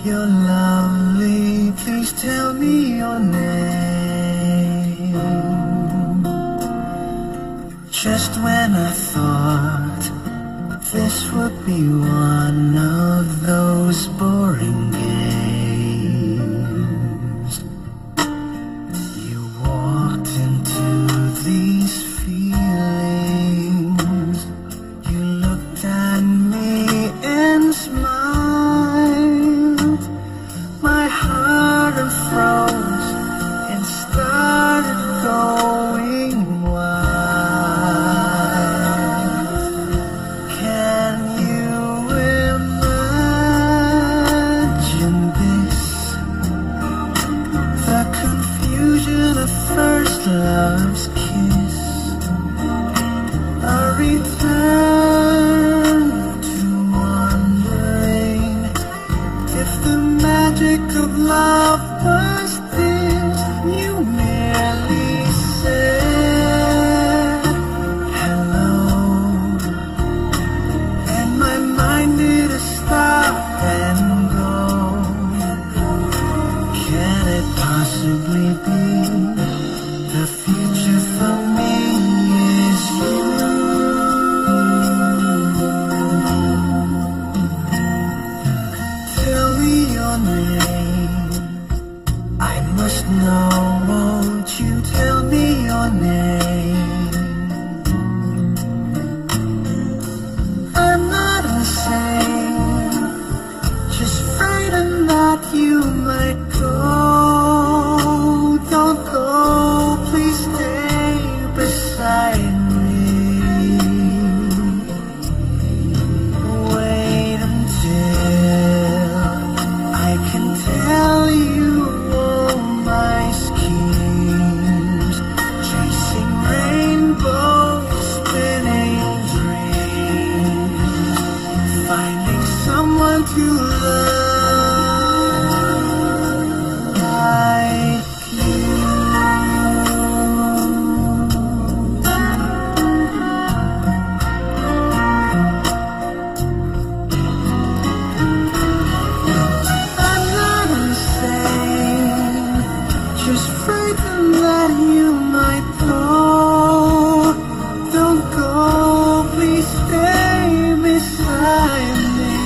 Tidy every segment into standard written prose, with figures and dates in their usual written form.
You're lovely, please tell me your name. Just when I thought this would be one of those boring games, you walked into these feelings. You looked at me and smiled. My heart unfroze and started going wild. Can you imagine this? The confusion of first love's kiss, a return to wondering if the magic of love was this. You merely said hello, and my mind did a stop and go. Can it possibly be the future for me is you? Tell me your name, I must know, won't you tell me your name? I'm not insane, just frightened that you might go. Don't go, please stay beside me. Wait until I can tell you all my schemes, chasing rainbows, spinning dreams, finding someone to love like you. I'm not insane, just frightened that you might go. Don't go, please stay beside me.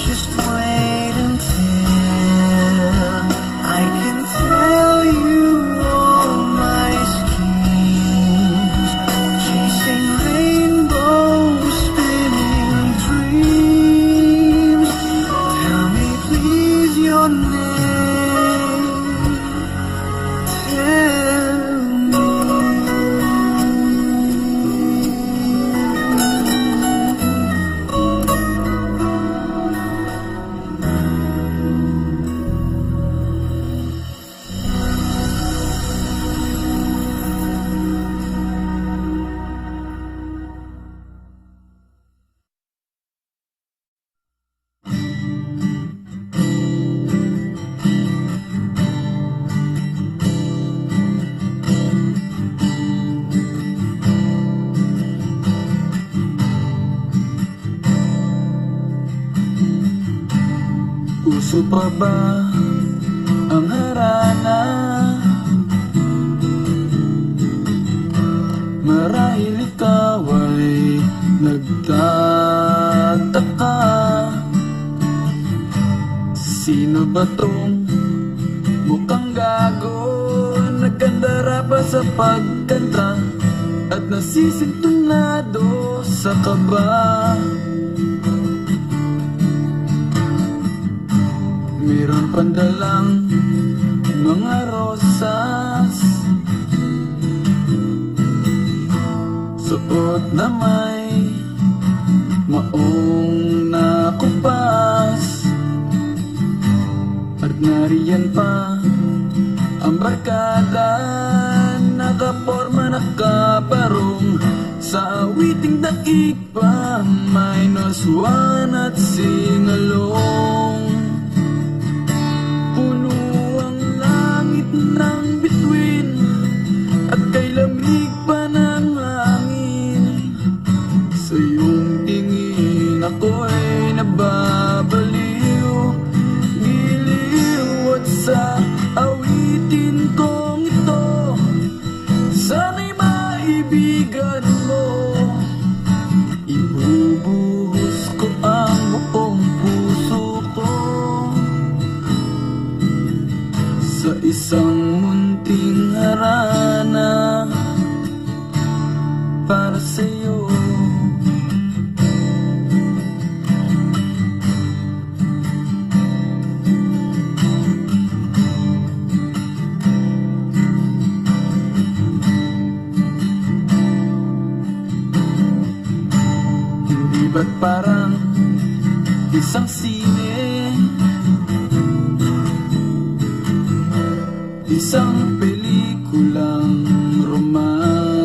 Just wait until I can tell you all my schemes, chasing rainbows, spinning dreams. Tell me please your name. Tell me. Uso pa ba ang harana? Marahil ikaw ay nagtataka, sino ba tong mukhang gago? Nagkandara pa sa pagkanta at nasisintunado sa kaba. Meron pandalang mga rosas, suot na may maong nakupas, at nariyan pa ang barkada, nakaporma nakabarong sa awiting daig pa, -1 at singalong. Ng bituin at kay lamig pa ng hangin, sa iyong tingin ako'y nabalik. ba't parang isang sine, isang pelikulang romantiko?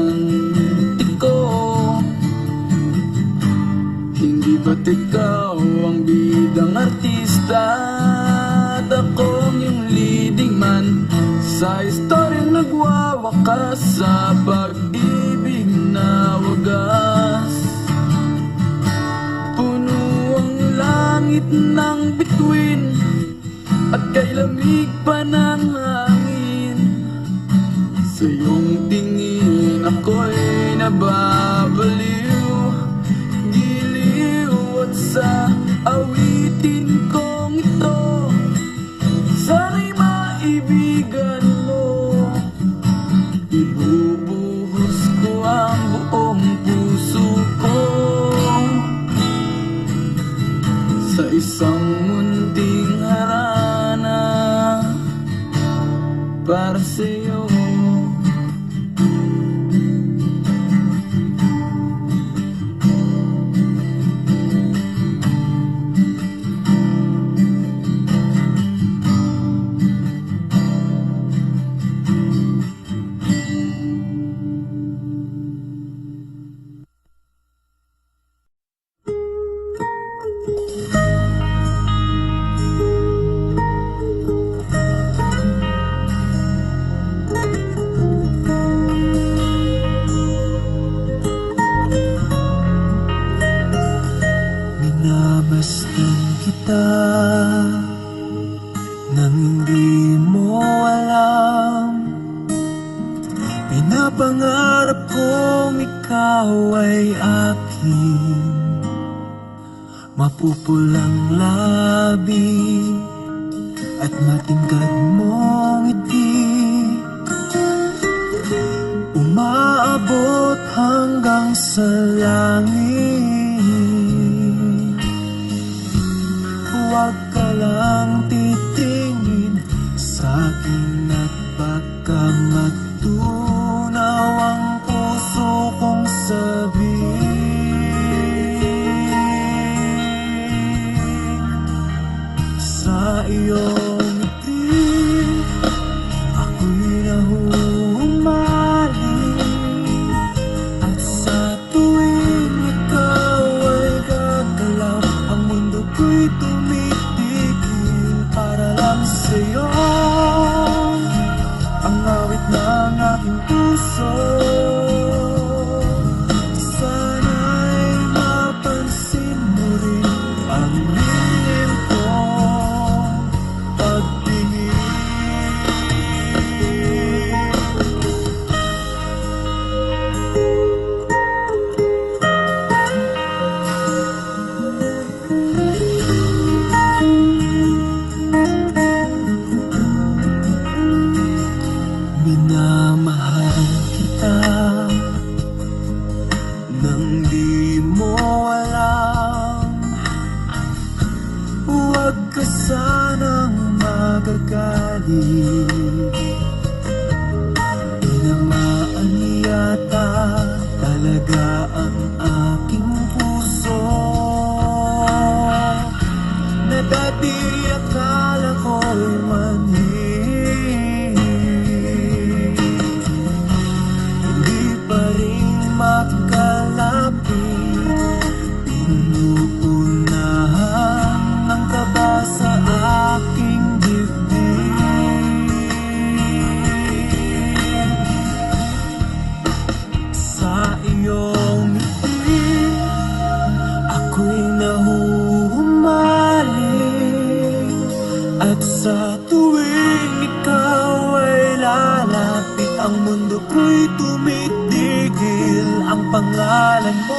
Hindi ba't ikaw ang bidang artista at akong yung leading man sa istoryang nagwawakas sa pag-ibig na wagas? Puno ang langit ng bituin at kay lamig pa ng hangin. Sa iyong tingin ako'y nababaliw, giliw at sa awitin kong ito, sana'y maibigan mo. Ibubuhos ko ang buong puso ko sa isang munting harana para sa'yo. Minabastan kita nang hindi mo alam. Pinapangarap kong ikaw ay akin, mapupulang labi at matingkad mong ngiti, umaabot hanggang sa langit. Huwag ka lang titingin sa'kin at baka matunaw ang puso kong sabihin. Sa iyong ngiti ako'y nahuhumaling, at sa tuwing ikaw ay gagalaw, ang mundo ko'y tumitigil para lang sa'yo. Ang awit ng aking puso, sana'y mapansin mo rin ang lihim kong pagtingin. Minamahal kita nang di mo alam. Huwag ka sanang magagalit, tinamaan yata talaga ang aking puso, na dati akala ko'y manhid, hindi pa rin makalapit, inuunahan ng kaba sa aking dibdib. Sa iyong ngiti ako'y nahuhumaling, at sa tuwing ikaw ay lalapit, ang mundo ko'y tumitigil. Ang pangalan mo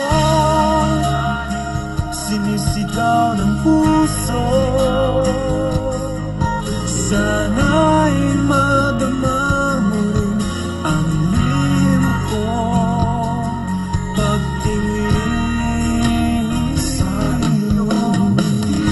sinisigaw ng puso, sana'y madama mo rin ang lihim kong pagtingin. Sa iyong ngiti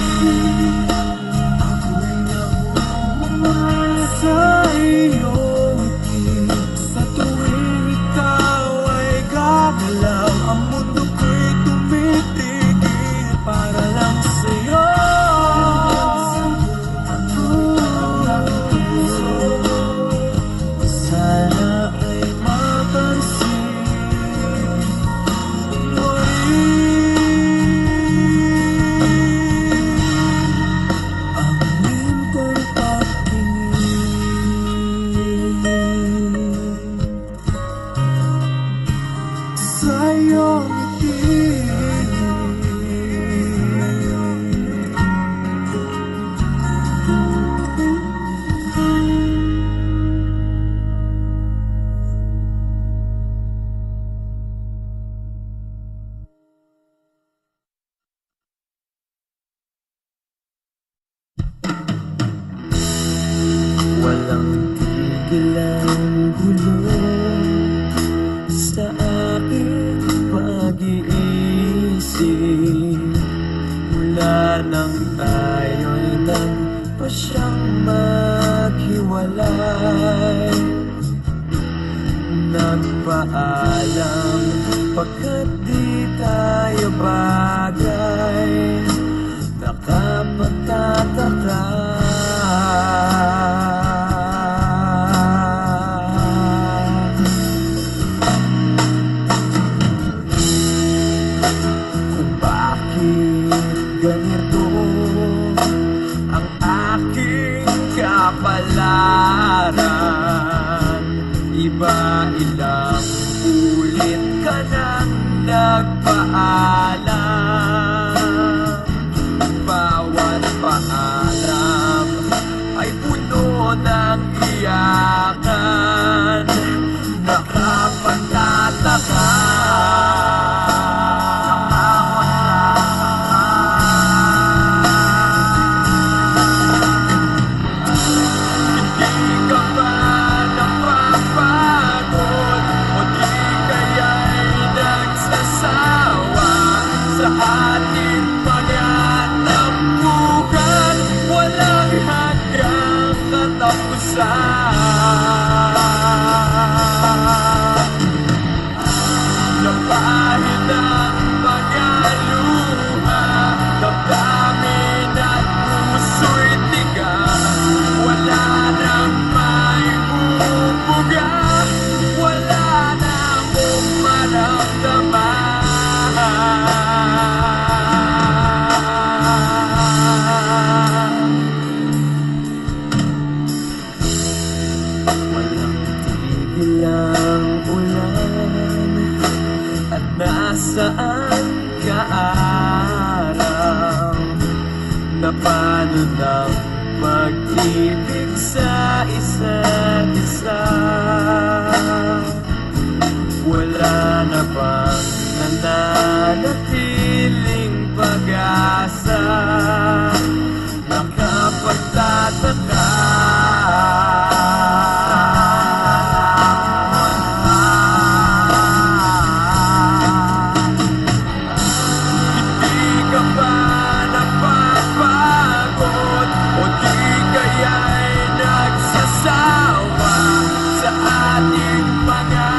ako'y nahuhumaling, sa iyong ngiti sa tuwing ikaw ay gagalaw, ang mundo ko'y tumitigil nang tayo'y nagpasyang maghiwalay. Nagpaalam pagkat di tayo bagay. Nakapagtataka, kung bakit ganito ang aking kapalaran. Iba-ilang ulit ka nang nagpaalam. Bawat paalam ay puno ng iyakan. Nakapagtataka, hindi ka ba napapagod o di kaya'y nagsasawa sa ating mga tampuhan? Walang hanggang katapusan. Napahid ang mga luha, damdamin at puso'y tigas. Wala nang may bubuga, wala na akong maramdaman. Walang tigil ang ulan, at nasaan ka araw? Na paano ng pag-ibig sa isa't isa? Wala na bang nananatiling pag-asa? Nakapagtataka, hindi ka ba napapagod o di kaya'y nagsasawa sa ating mga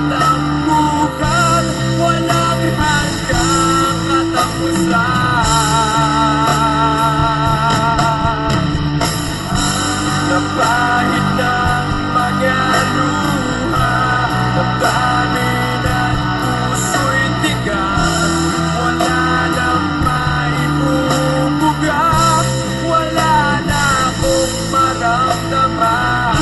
tampuhan? Walang hanggang katapusan. Napahid ng mga luha, damdamin at puso'y tigas. Wala nang maibubuga, wala na akong maramdaman.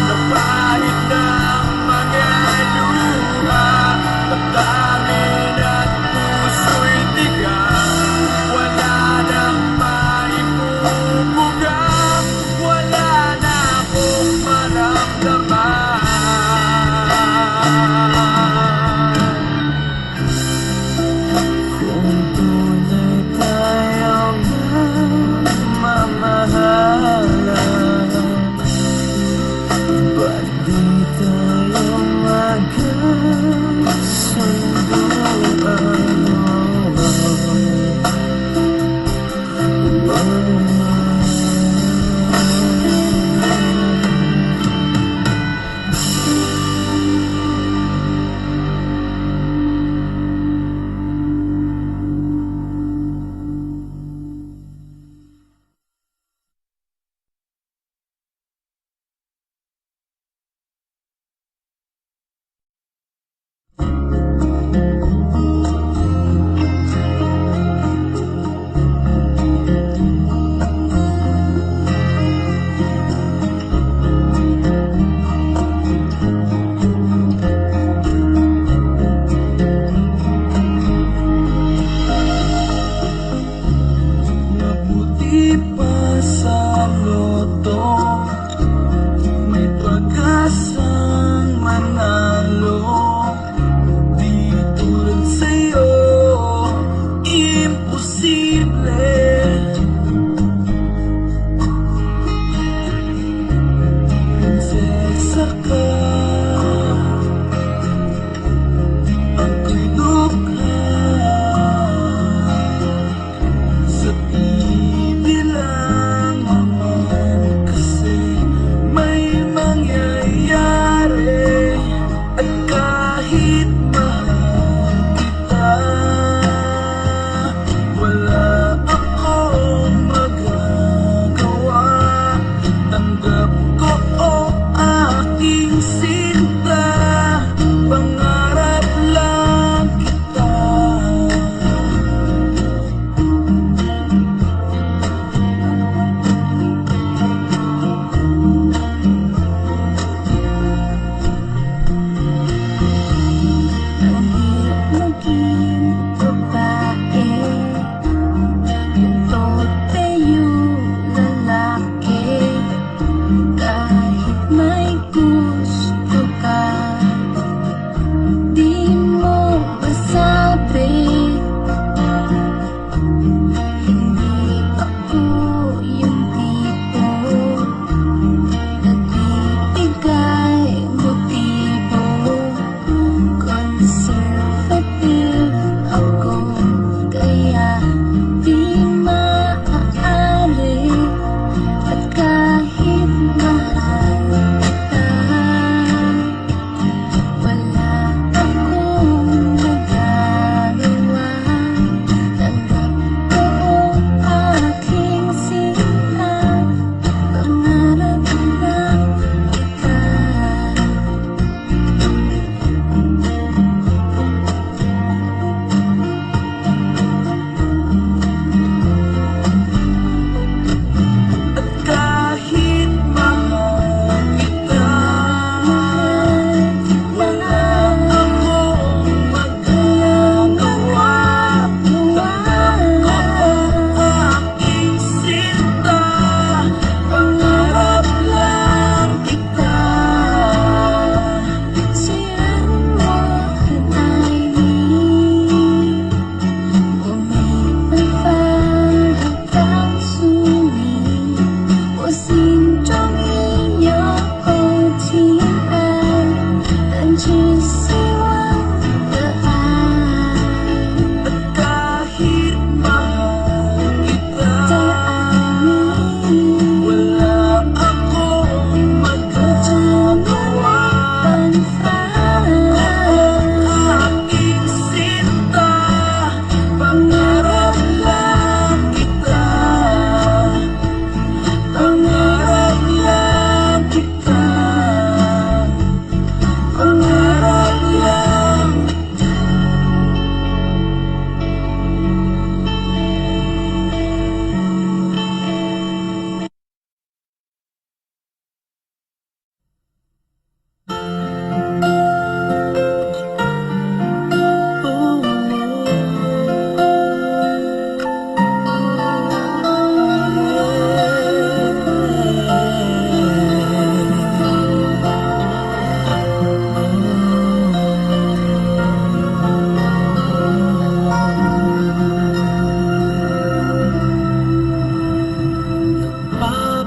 Napahid ng mga luha, damdamin at puso'y tigas. Wala nang maibubuga, wala na akong maramdaman. Kung tunay tayong nagmamahalan, ba't di tayo di pa sa loto may pag-asang manalo. Di tulad sa'yo, imposible. Prinsesa ka, ako'y dukha. Sa TV lang naman kasi may mangyayari. At kahit mahal kita, wala akong magagawa. Tanggap ko o aking sinta, pangarap lang kita. Ang hirap maging babae, yung tayo lalaki. Kahit may gusto ka, di mo masabi. Hindi ako yung tipo nagbibigay motibo. Conservative ako, kaya di maaari. At kahit mahal kita, wala akong magagawa. Tanggap ko aking sinta, pangarap lang kita. At kahit mahal kita, wala akong magagawa. Tanggap ko aking sinta, pangarap lang kita. Siyan mo ay我没办法让诉你，我心中已有期待，但只希望的爱。 At kahit mahal kita, 再爱你， wala akong 我真的没 magagawa. 办法。 Aking sinta, pangarap lang kita. Pangarap lang kita. Pangarap lang.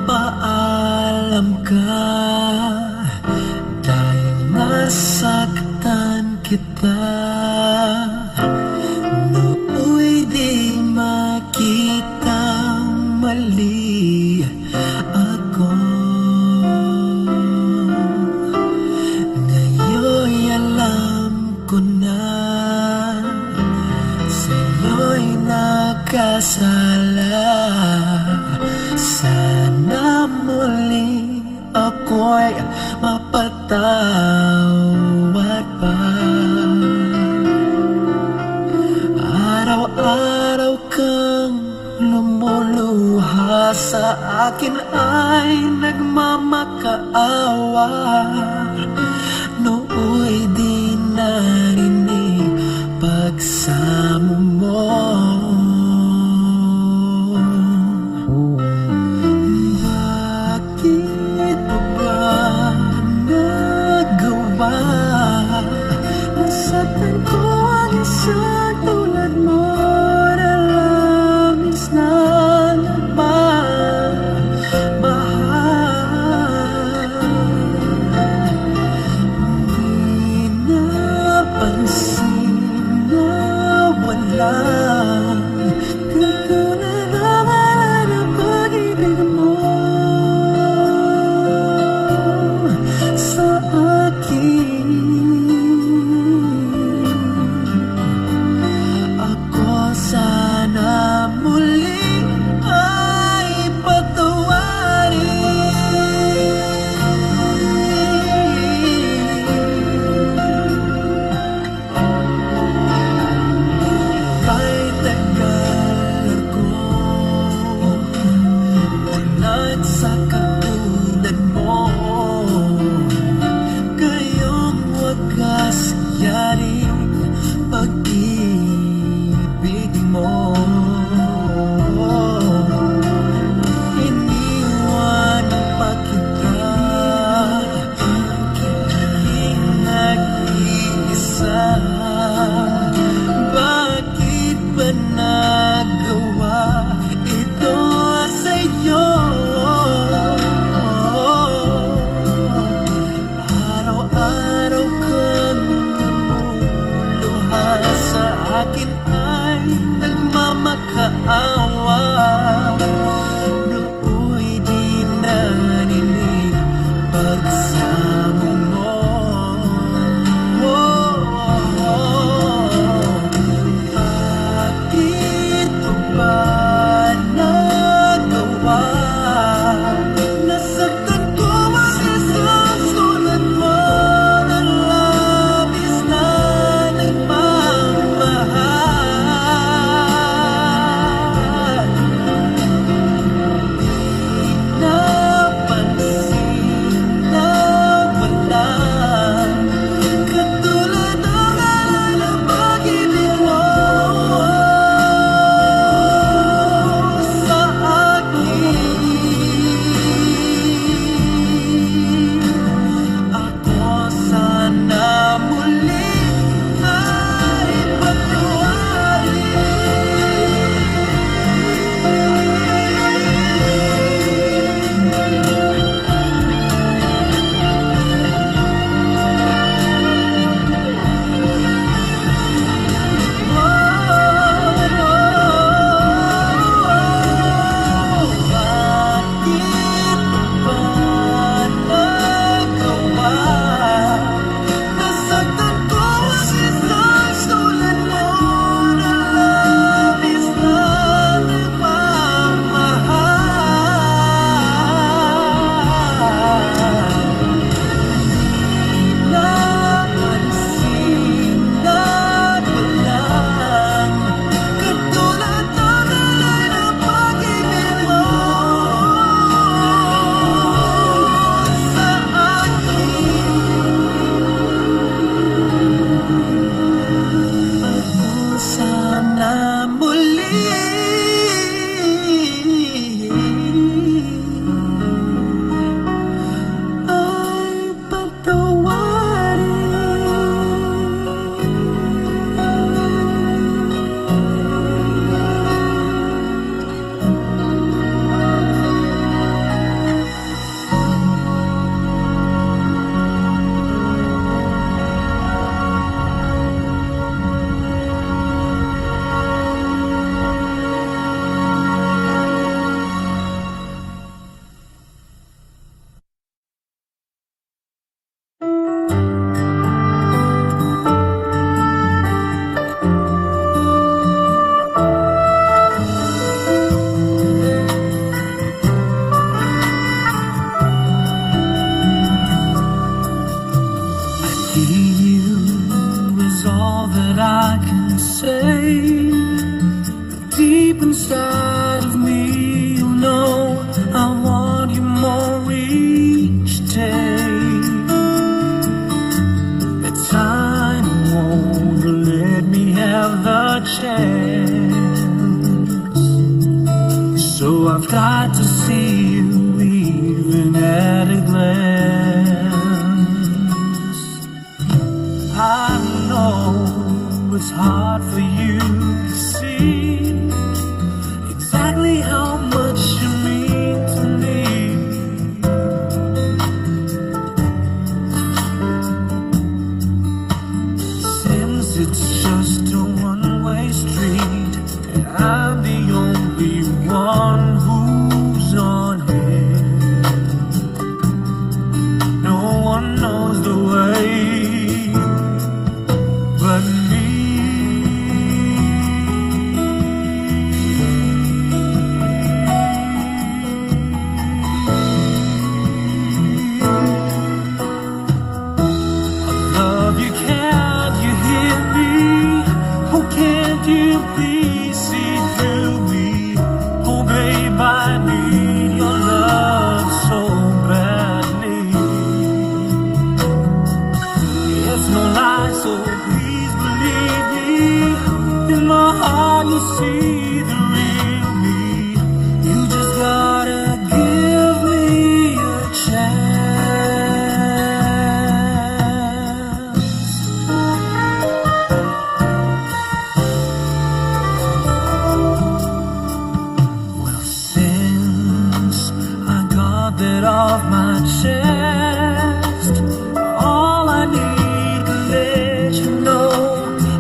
Papaalam ka dahil nasaktan kita. Nooy di makitang mali ako. Ngayon'y alam ko na sa'yo'y nakasala. Sana muli ako'y mapatawad pa. Araw-araw kang lumuluha sa akin ay nagmamakaawa. Nooy di narinig pagsamo mo. I've got to see you even at a glance. I know it's hard for you to see exactly how much you mean to me. Since it's just a one-way street, and I'm the only one who's on it, no one knows the way but me. Love you, can't you hear me? Oh, can't you please see through me? Oh, babe, I need your love so badly. It's no lie, so please believe me. In my heart you see the real me. You just gotta give me a chance. Well, since I got that off my chest, all I need to let you know,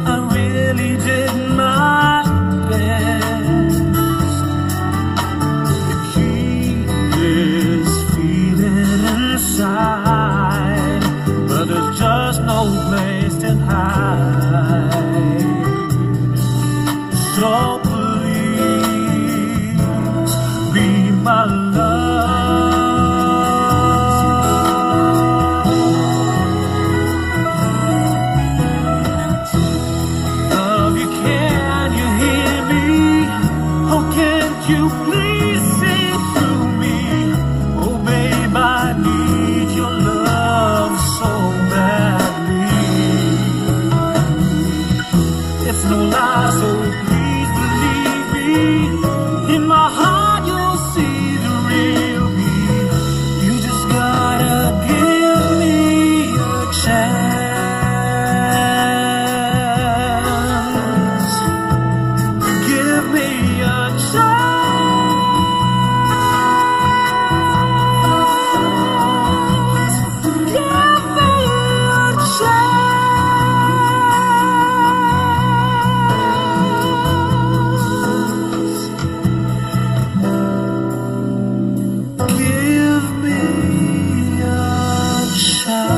I really did my best to keep this feeling inside, but there's just no place to hide. So please be my love. Love you, can you hear me? Oh, can't you please see through me? Oh, babe, I need your love so badly. It's no lie, so please believe me. In my heart you'll see the real me. You just gotta give me a chance. Give me a chance. Give me a chance. Give me a chance.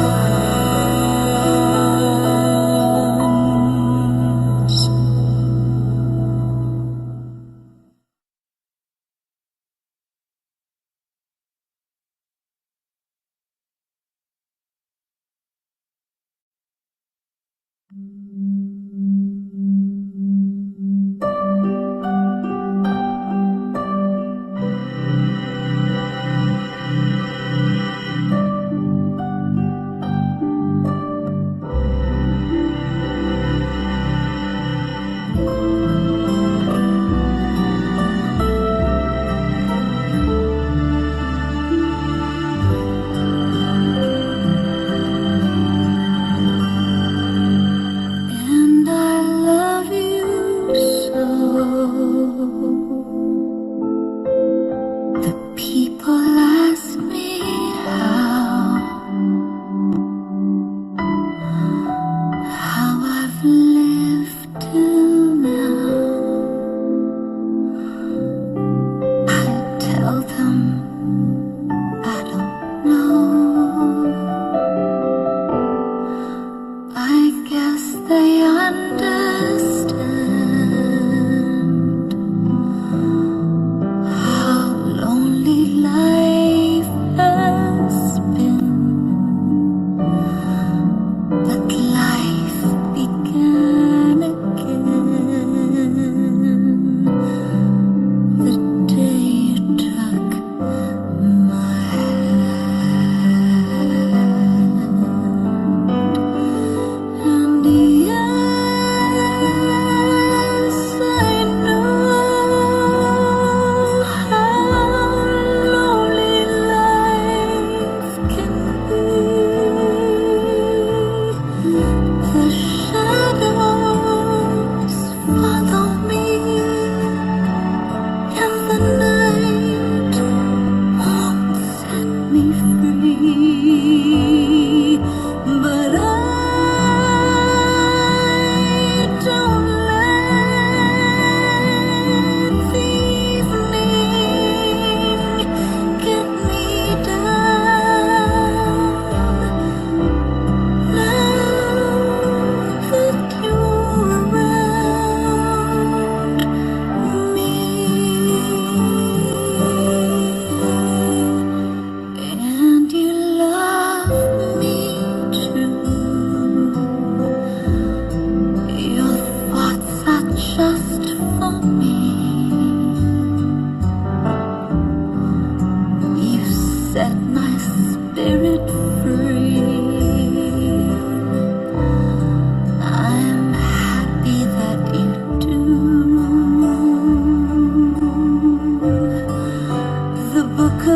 And I love you so. The people ask me how I've lived till now. I tell them I don't know. I guess they understand how lonely life has been. But life began again the day you took my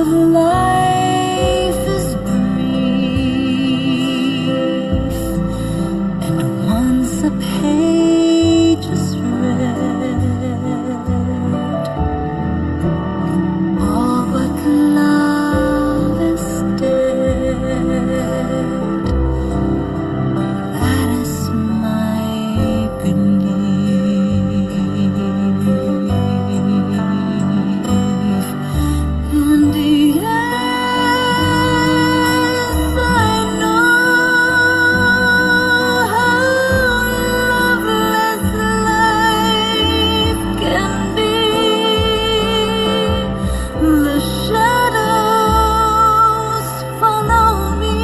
of life is brief, and once a page is read, all but love is dead. That is my belief. And yes, I know how loveless life can be. The shadows follow me,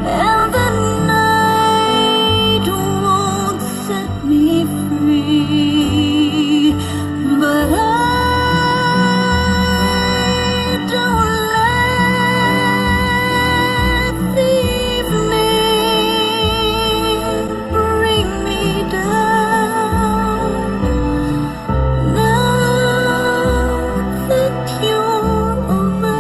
and the night won't set me free. But I don't let the evening bring me down. Now that you're around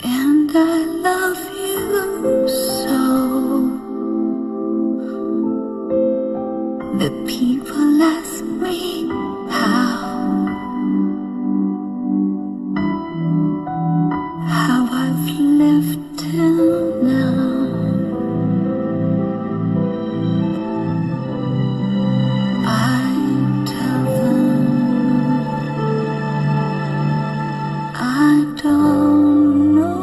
and I love you so. The people ask me how I've lived till now. I tell them I don't know.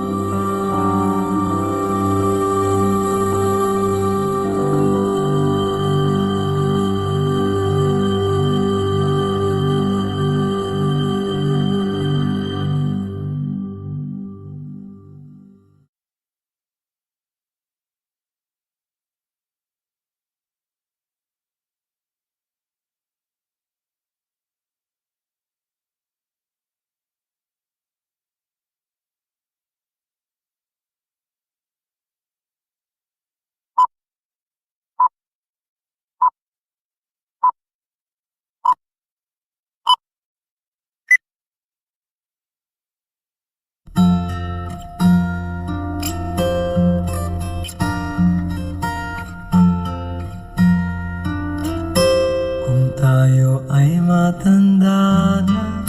Kung tayo ay matanda na,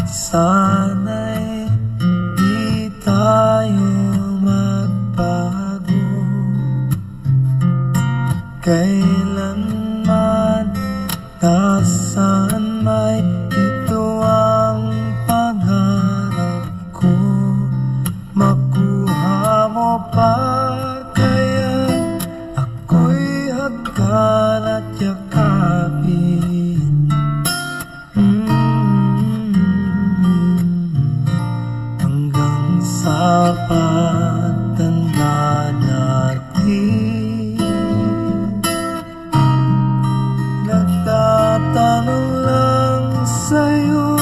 sana'y di tayo magbago. Kailanman, nasaan may ito ang pangarap ko. Makuha mo pa kaya ako'y hagkan at yakapin. Hanggang sa pagtanda natin, nagtatanong lang sa'yo,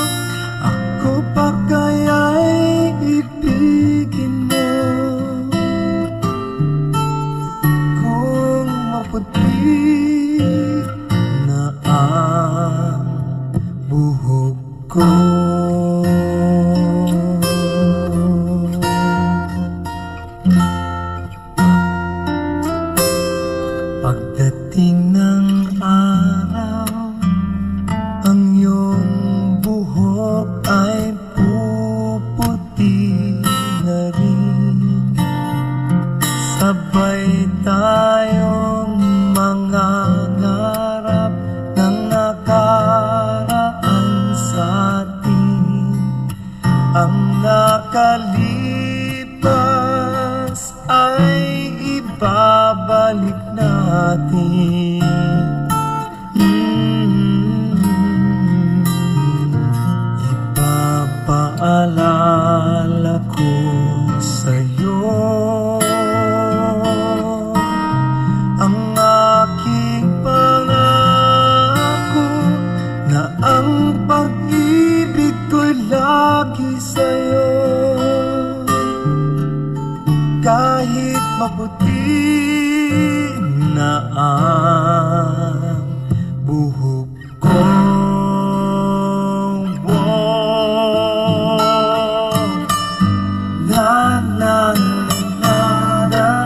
ako pa kaya'y ibigin mo? Kung maputi na ang buhok ko, pagdating ng araw, ang iyong buhok ay puputi na rin. Sabay tayong mga ngarap ng nakaraan sa atin. Ang nakalipas ay ibabalik natin. Ipapaalala ko maputi na ang buhok ko. Na na na na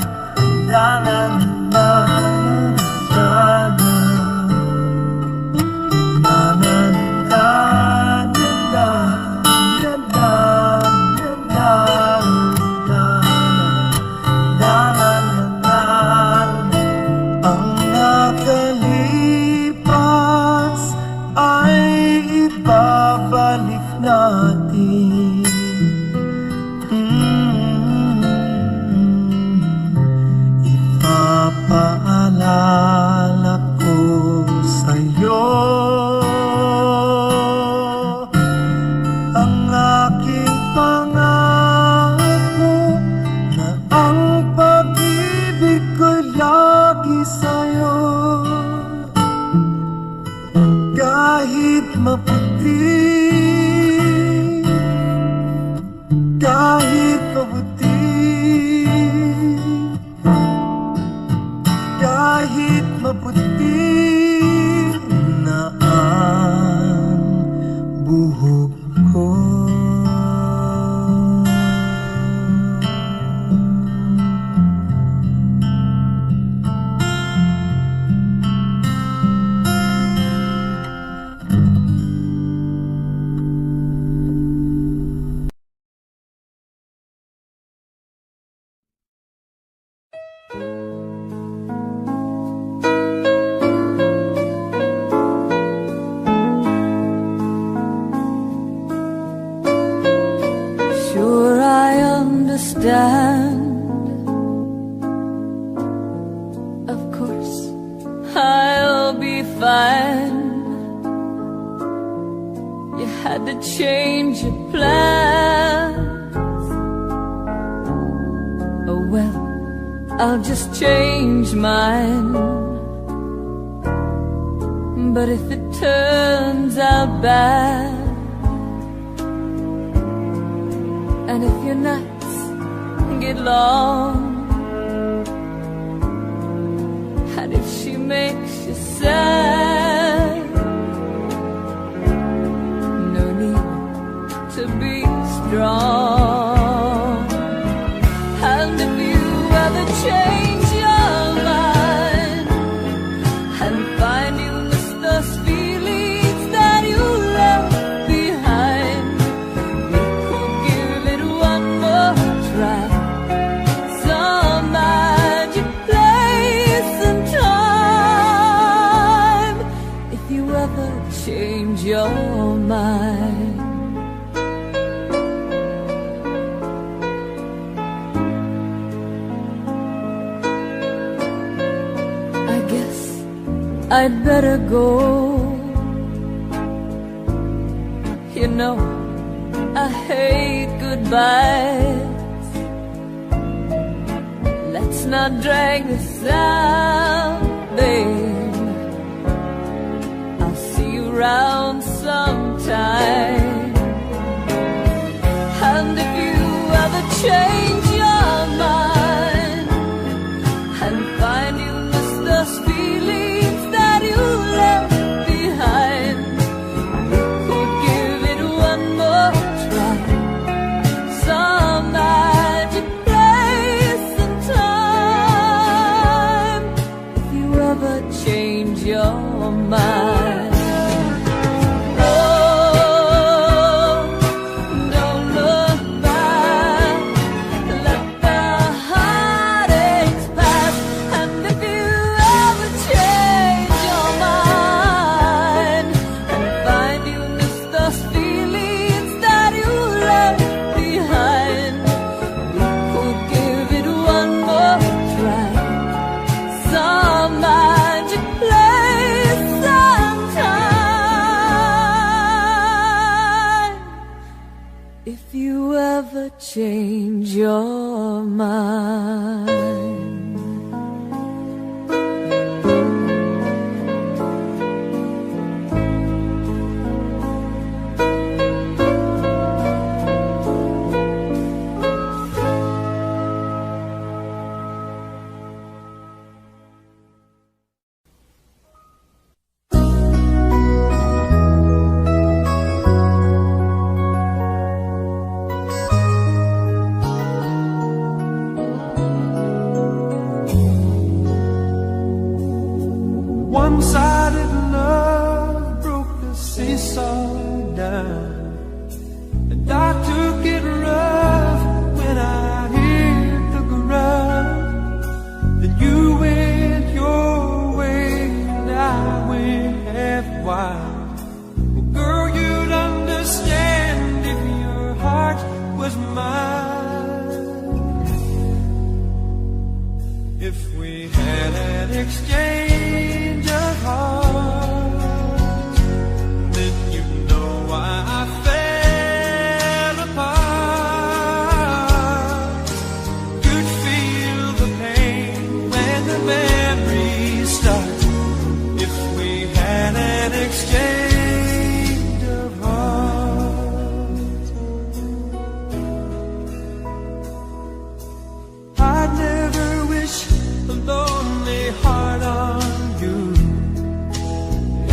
na na na ang nakalipas ay ibabalik natin. Ipapaalala ko sa'yo ang aking pangako na ang pag-ibig ko'y lagi sa'yo. Kahit maputi, kahit maputi, kahit maputi na ang buhok ko. Sure, I understand. Of course, I'll be fine. You had to change your plans. Oh well, I'll just change mine. But if it turns out bad, and if your nights get long, and if she makes you sad, no need to be strong. And if you ever change your mind and find you miss those feelings that you left behind, try some magic place and time. If you ever change your mind, I guess I'd better go. You know, I hate goodbyes. Let's not drag this out, babe. I'll see you around sometime. And if you ever change your mind and find you miss those feelings that you left behind, we could give it one more try. Some magic place and time. If you ever change your mind, oh, don't look back. Let the heartaches pass. And if you ever change your mind and find you miss those feelings that you left behind, we could give it one more try. Some magic place and time. If you ever change your mind. was mine. If we had an exchange of hearts, then you know why I fell apart. You'd feel the pain when the memories start. If we had an exchange of hearts, I'd never wish a lonely heart on you.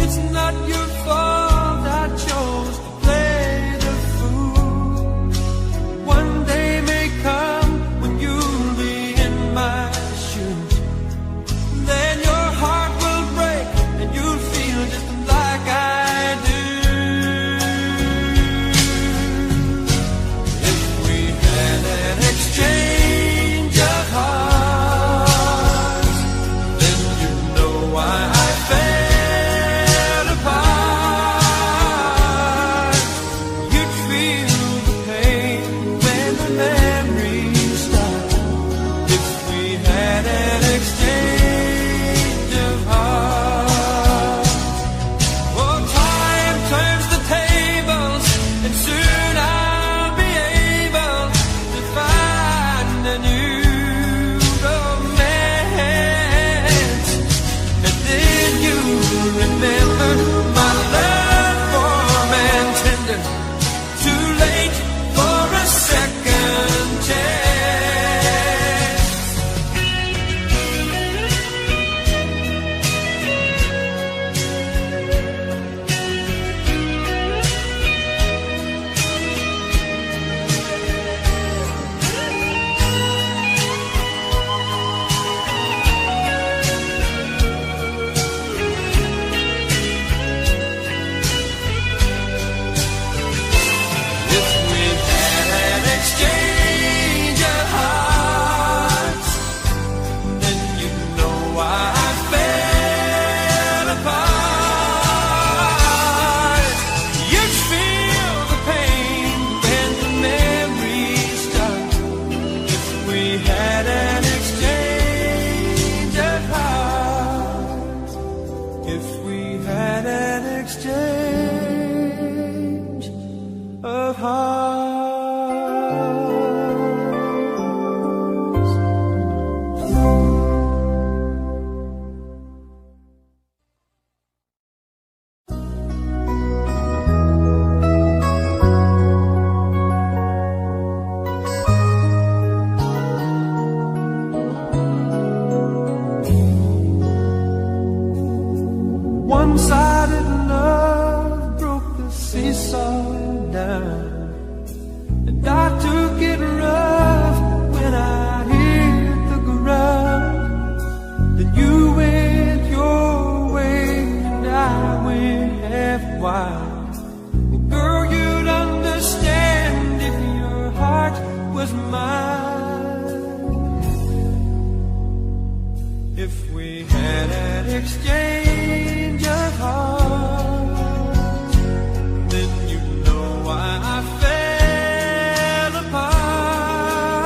It's not your fault I chose to play the fool. One day may come when you'll be in my shoes. Then your heart will break and you'll feel just like I do. If we had an exchange of hearts, then you know why I fell apart. You'd feel the pain when the memories start. If we had an exchange of hearts. Oh, time turns the tables, and soon I'll be able to find a new romance. And then you'll remember my love warm and tender. Too late for a second chance. If we had an exchange of hearts, then you'd know why I fell apart. You'd feel the pain when the memories start. If we had an exchange of hearts, if we had an exchange of hearts. One-sided love broke the seesaw down, and I took it rough when I hit the ground. Then you went your way and I went half wild. Well, girl, you'd understand if your heart was mine. If we had an exchange of hearts, then you know why I fell apart.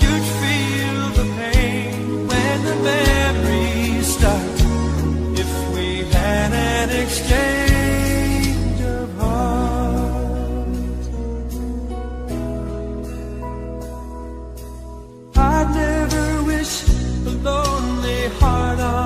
You'd feel the pain when the memories start. If we had an exchange of hearts, I'd never wish a lonely heart on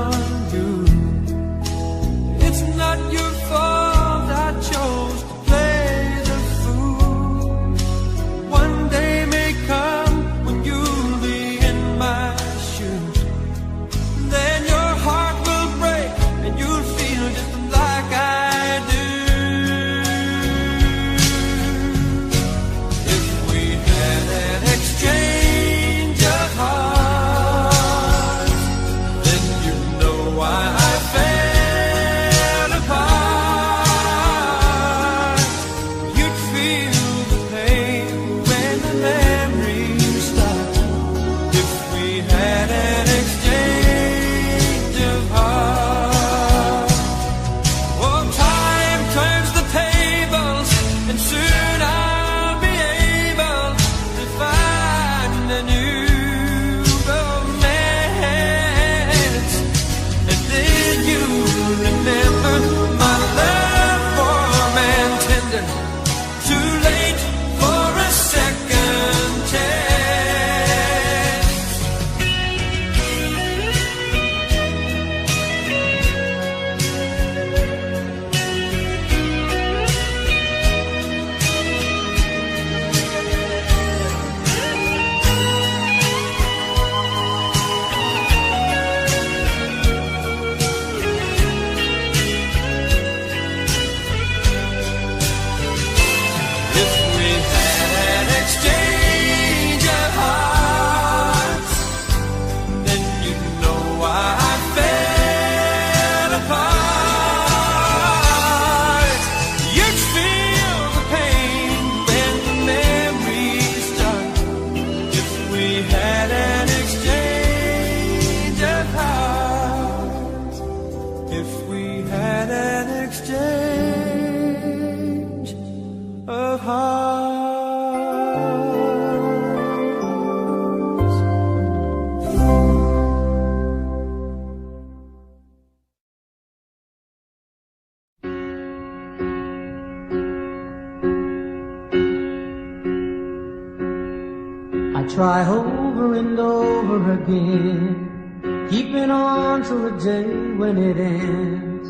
try over and over again, keeping on till the day when it ends.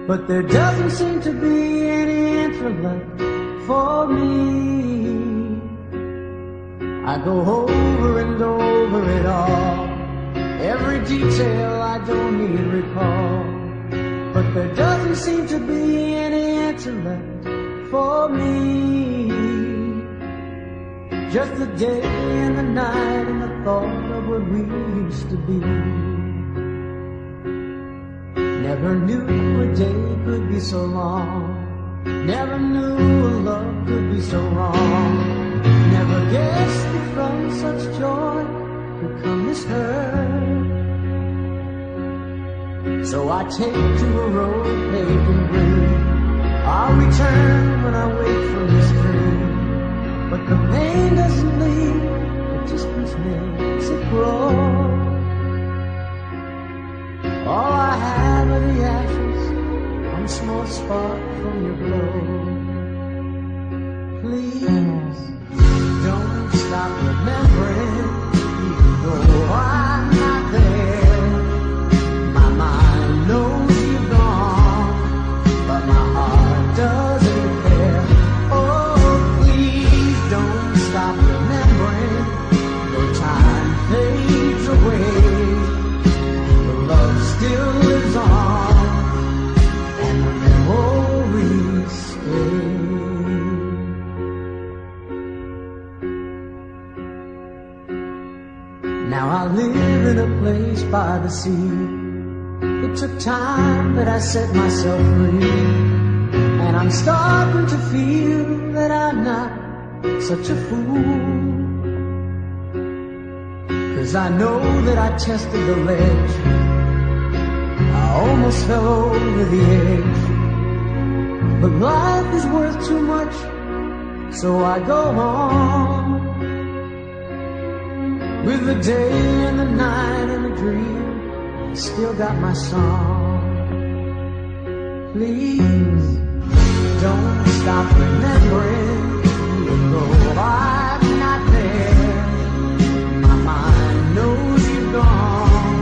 But there doesn't seem to be any answer left for me. I go over and over it all, every detail I don't need recall. But there doesn't seem to be any answer left for me. Just the day and the night and the thought of what we used to be. Never knew a day could be so long, never knew a love could be so wrong. Never guessed that from such joy could come this hurt. So I take to a road paved in green, I'll return when I wake from this dream. But the pain doesn't leave, the distance makes it grow. All I have are the ashes, one small spark from your glow. Please don't stop remembering, even though I'm not there. My mind knows you've gone, but my heart doesn't care. Oh, please don't stop remembering, though time fades away. The love still lives on, and the memories stay. Now I live in a place by the sea. It took time, but I set myself free. And I'm starting to feel that I'm not such a fool. 'Cause I know that I tested the ledge, I almost fell over the edge. But life is worth too much, so I go on. With the day and the night and the dream, I still got my song. Please don't stop remembering, even though I'm not there. My mind knows you've gone,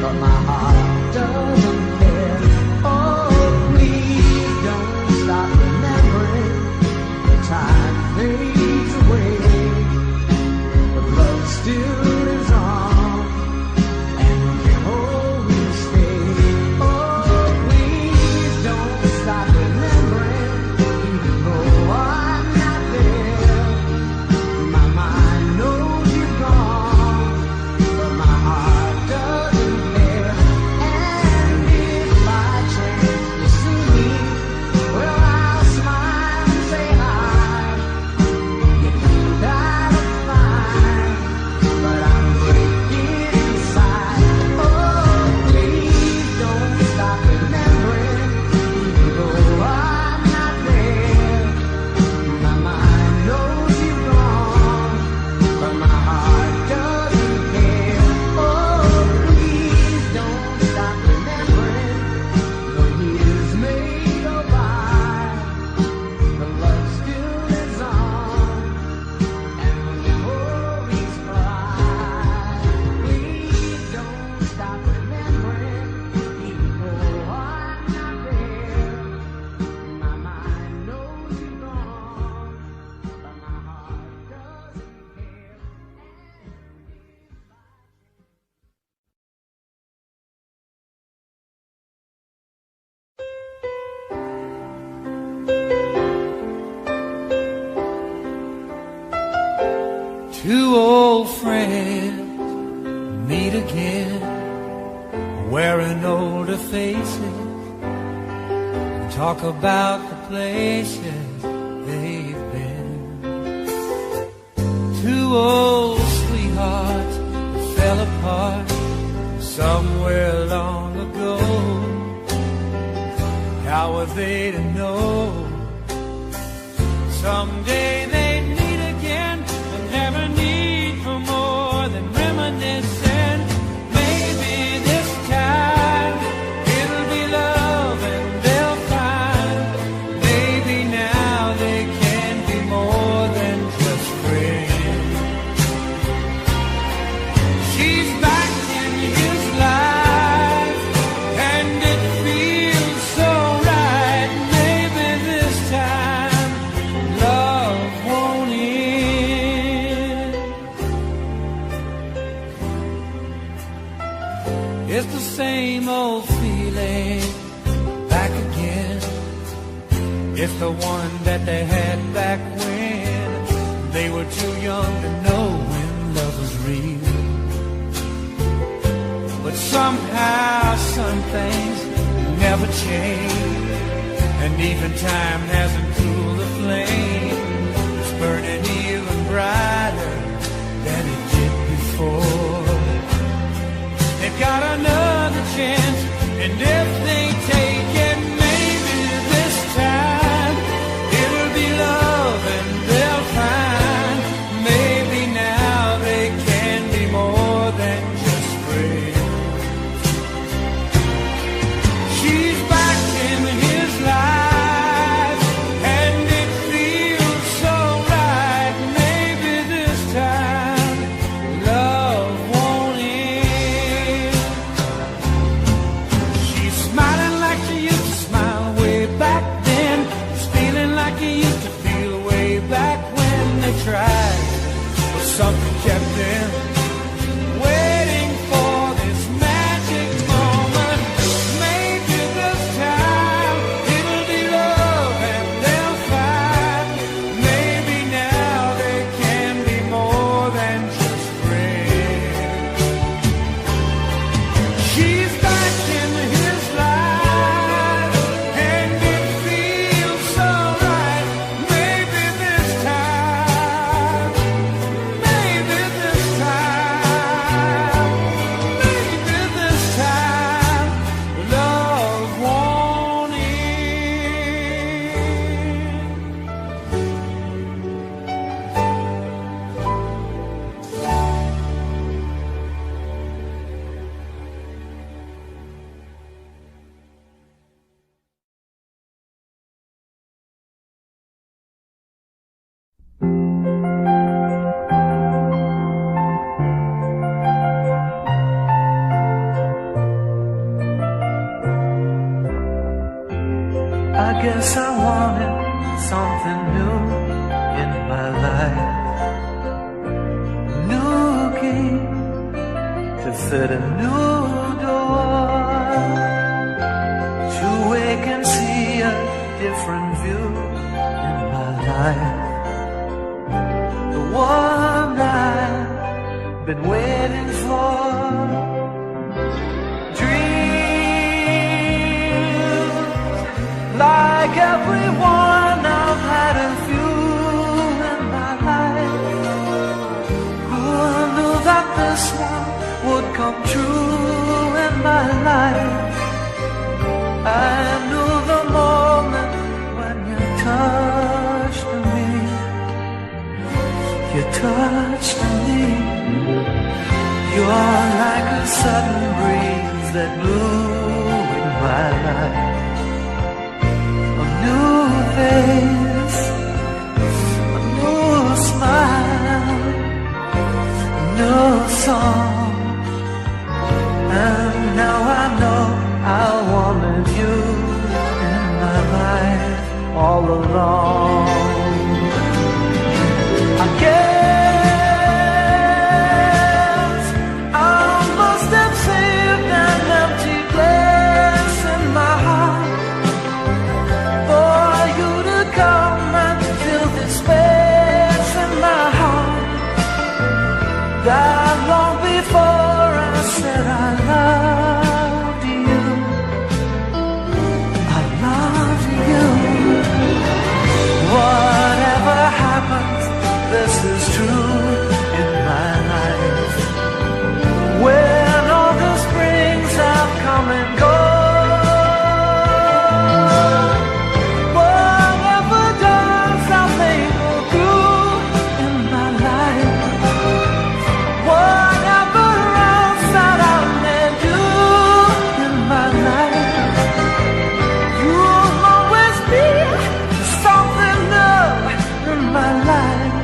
but my heart doesn't care. Oh, please don't stop remembering, the time fades away. Love still lives on, and can always stay. Oh, please don't stop remembering, even though I'm not there. My mind knows you've gone, but my heart doesn't care. And if by chance you see me, well, I'll smile and say hi. You think I look fine, but I'm breaking inside. Oh, please don't stop remembering, even though I'm not there. My mind knows you've gone, but my heart doesn't care. Oh, please don't stop remembering, though years may go by, the love still lives on, and the memories fly. Please don't stop remembering, even though I'm not there. My mind knows you've gone, but my heart doesn't care. Two old friends meet again, wearing older faces, and talk about the places they've been. Two old sweethearts that fell apart somewhere long ago. How were they to know someday they'd meet again and have a need for more than reminiscing? Maybe this time it'll be love and they'll find. Maybe now they can be more than just friends. It's the same old feeling back again. It's the one that they had back when they were too young to know when love was real. But somehow some things never change, and even time hasn't cooled the flame. It's burning even brighter than it did before. They've got another chance, and if they take it, maybe this time it'll be love and they'll find maybe now they can be more than just friends. She's back in his life, and it feels so right. Maybe this time love won't end. She's smiling like she used to smile way back then. She's feeling like he used to feel way back when they tried, but something kept them waiting for this magic moment. Maybe this time it'll be love and they'll find maybe now they can be more than just friends. She's back in his life, and it feels so right. Maybe this time, maybe this time, maybe this time, love won't end. I guess I wanted something new in my life. A new key to fit a new door, to wake and see a different view in my life. The one I've been waiting for. Like everyone, I've had a few in my life. Who knew that this one would come true in my life? I knew the moment when you touched me. You touched me. You are like a sudden breeze that blew in my life. A new face, a new smile, a new song. And now I know I wanted you in my life all along. I guess I must have saved an empty place in my heart for you to come and fill this space in my heart. Died long before I said I loved you. I loved you. Whatever happens, this is true in my life. When all the springs have come and gone, whatever does I may go through in my life, whatever else that I may do in my life, you'll always be something new in my life.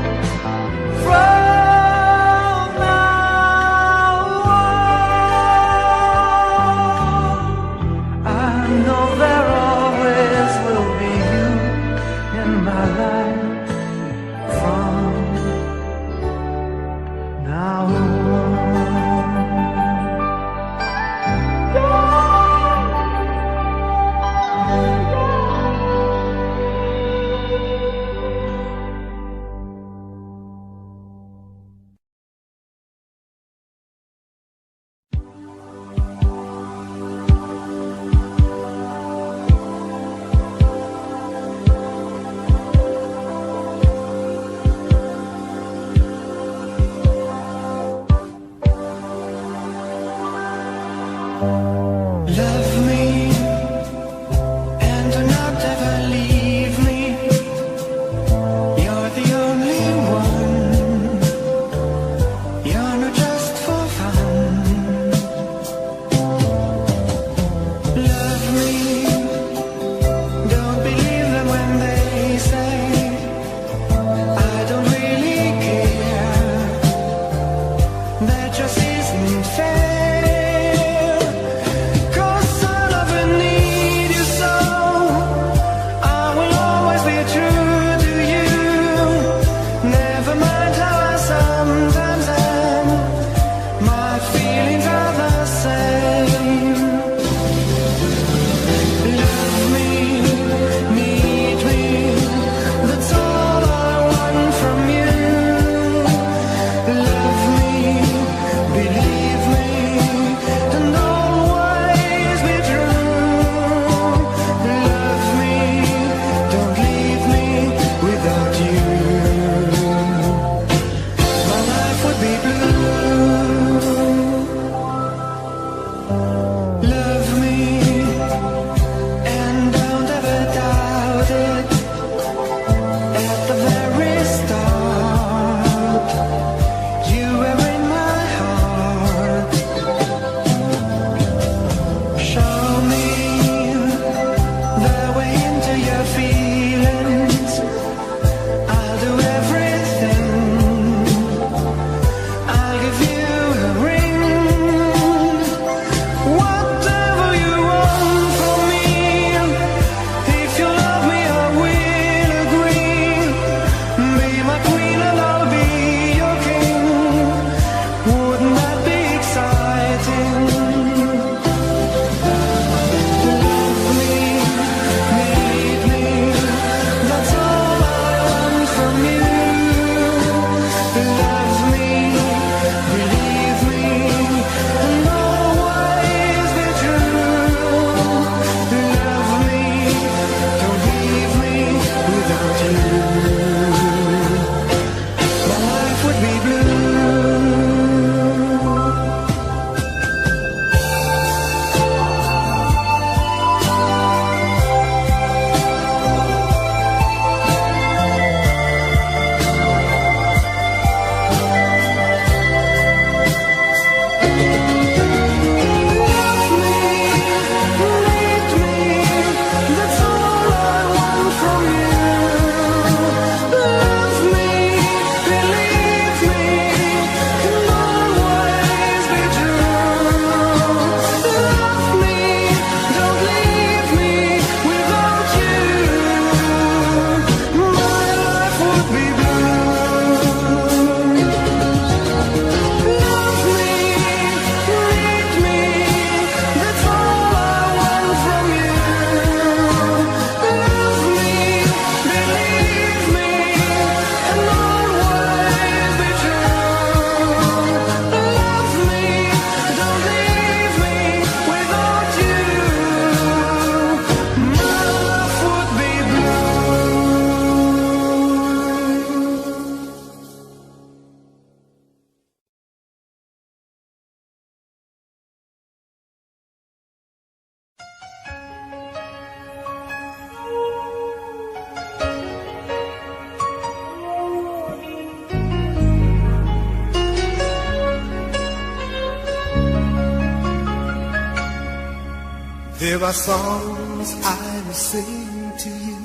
There are songs I will sing to you.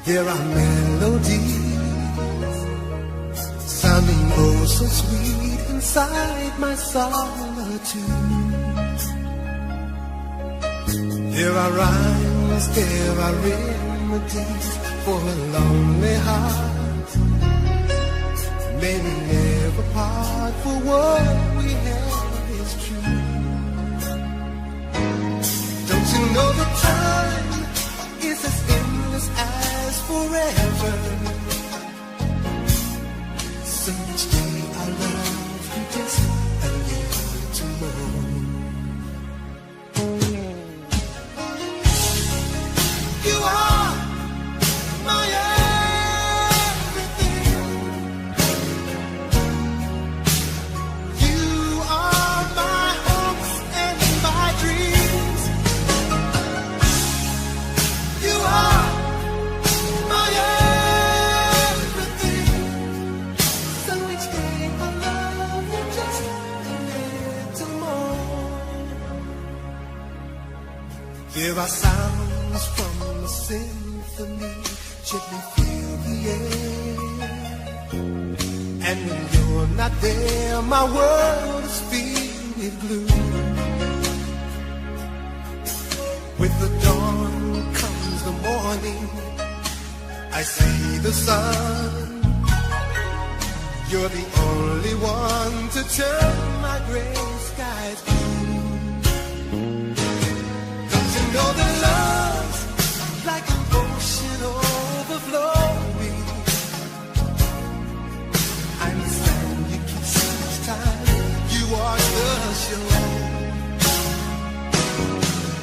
There are melodies sounding oh so sweet inside my solitude. There are rhymes, there are remedies for a lonely heart. May we never part, for what we have is true. Don't you know that time is as endless as forever? So each day I love you just a little more. You are my everything. You are my hopes and my dreams. You are my everything. So each day I love you just a little more. There are sounds from the symphony, gently fill the air. And when you're not there, my world is filled with gloom. With the dawn comes the morning, I see the sun. You're the only one to turn my gray skies blue. Don't you know that love's like an ocean overflowing? I'm the sand you kiss each time you wash the shore.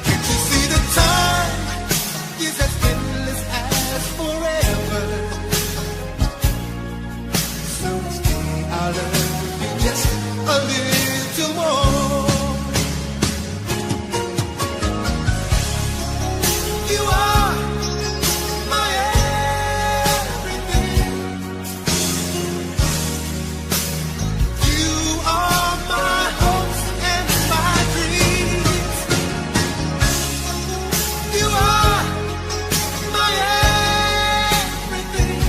Can't you see that time is as endless as forever? So each day I love you just a little more. You are my everything. You are my hopes and my dreams. You are my everything.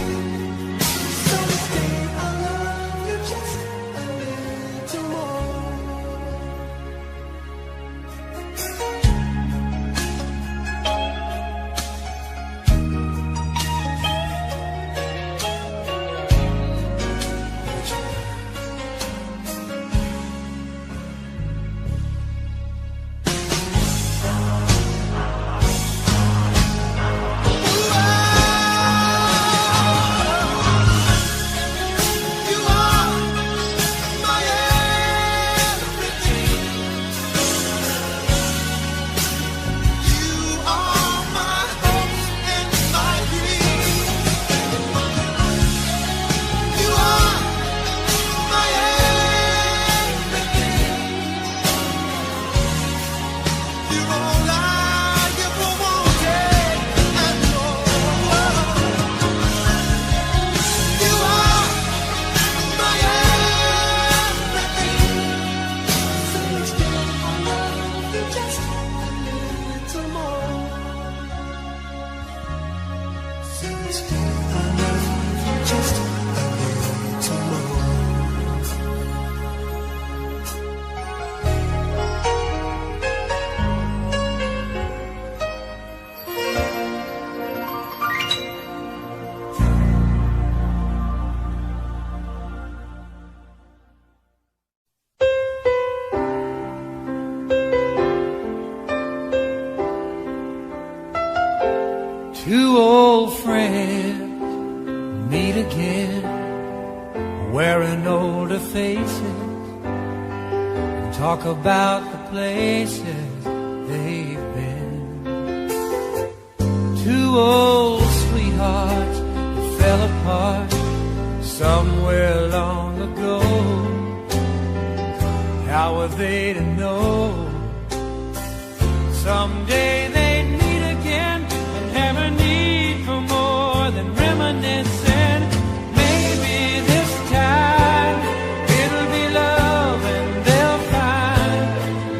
So each day I love you just a little more. You are my everything. You are my hopes and my dreams. You are my everything. You're all I ever wanted and more. You are my everything. So each day I love you just a little more. So each day I love you just a little more. Two old friends meet again, wearing older faces, and talk about the places they've been. Two old sweethearts that fell apart somewhere long ago. How were they to know someday they'd meet again and have a need for more than reminiscing? Maybe this time it'll be love and they'll find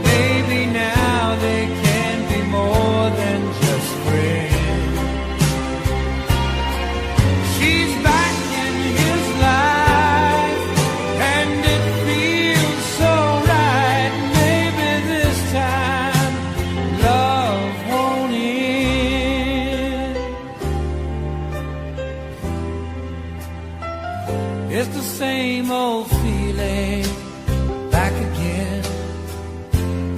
maybe now they can be more same old feeling back again.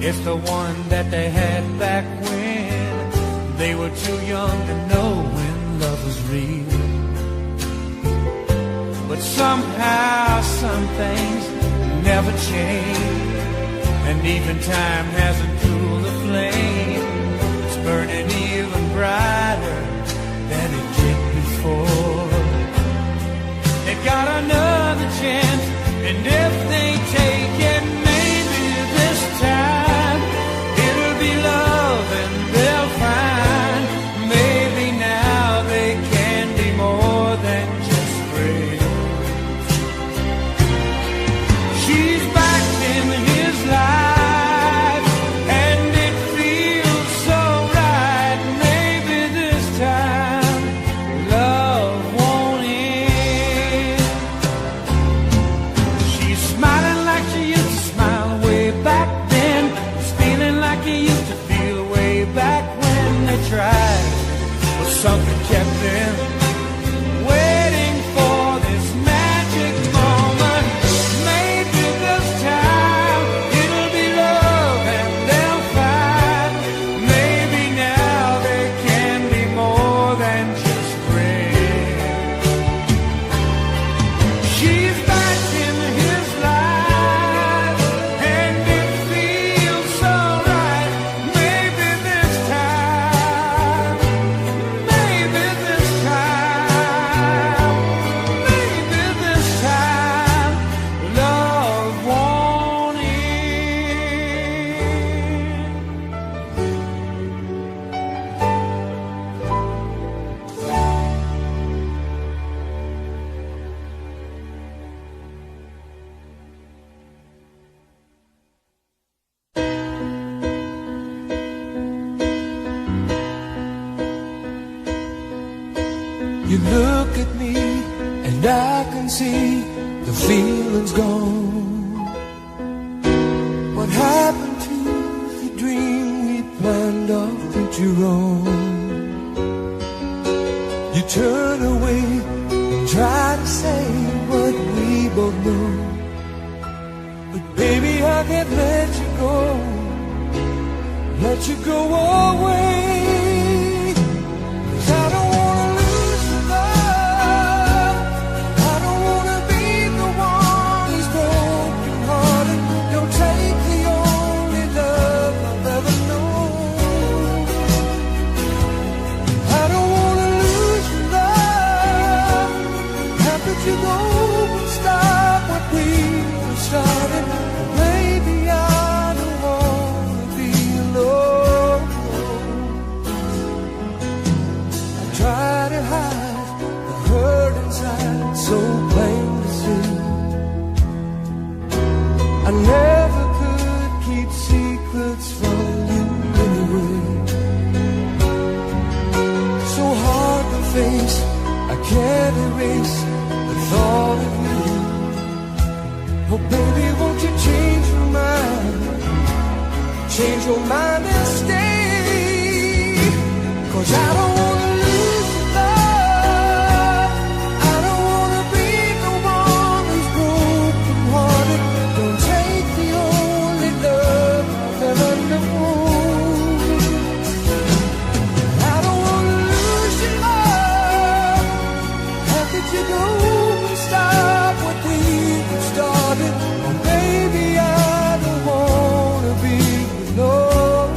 It's the one that they had back when they were too young to know when love was real. But somehow some things never change, and even time hasn't cooled the flame. It's burning even brighter than it did before. They got another chance, and if they take it, maybe this time it'll be love and they'll find maybe now they can be more than just friends. She's back in his life and it feels so right. Maybe this time love won't end. She's smiling like she used to smile way back then. She's feeling like he used to feel way back when they tried. But something kept them waiting for this magic moment. Maybe this time it'll be love and they'll find maybe now they can be more than just friends. She's back in his life and it feels so right. Maybe this time, maybe this time, maybe this time love won't end. You look at me and I can see the feeling's gone. What happened to the dream we planned our future on? You turn away and try to say what we both know, but baby I can't let you go away. 'Cause I don't wanna lose your love. I don't wanna be the one who's broken hearted. Don't take the only love I've ever known. I don't wanna lose your love. How could you go and stop what we started? Maybe I don't wanna be alone. I try to hide the hurt inside, so plain to see. I never could keep secrets from you anyway. So hard to face, I can't erase the thought of you. Oh baby, won't you change your mind? Change your mind and stay. 'Cause I don't wanna lose your love. I don't wanna be the one who's broken hearted. Don't take the only love I've ever known. I don't wanna lose your love. How could you go and stop what we started? Oh baby, I don't wanna be alone.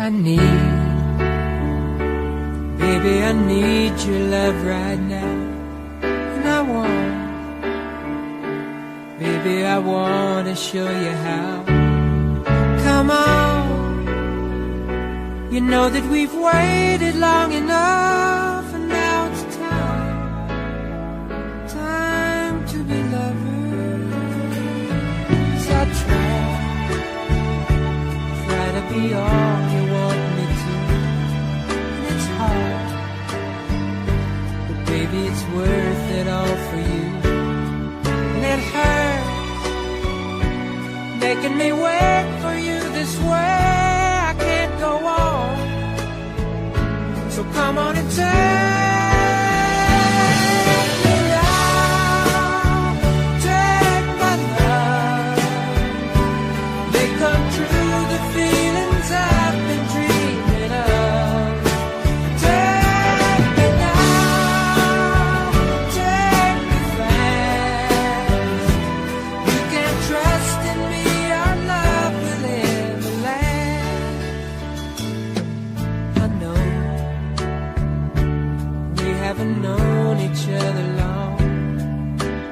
I need. Baby, I need your love right now. And I want, baby, I want to show you how. Come on, you know that we've waited long enough, and now it's time to be lovers. I try to be all you want me to, and it's hard, but baby, it's worth it all for you. And it hurts making me wait for you this way. I can't go on, so come on and take me now, take my love, make come true the feelings I've been dreaming of. Take me now, take me fast. You can trust in me, our love will ever last. I know we haven't known each other long,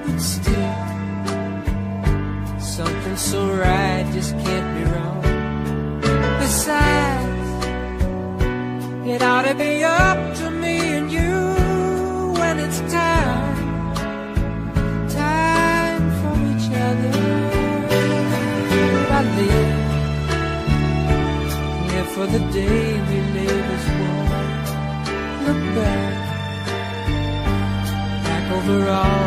but still something so right just can't be wrong. Besides, it ought to be up to me and you when it's time for each other. I live for the day we live as one. Look back over all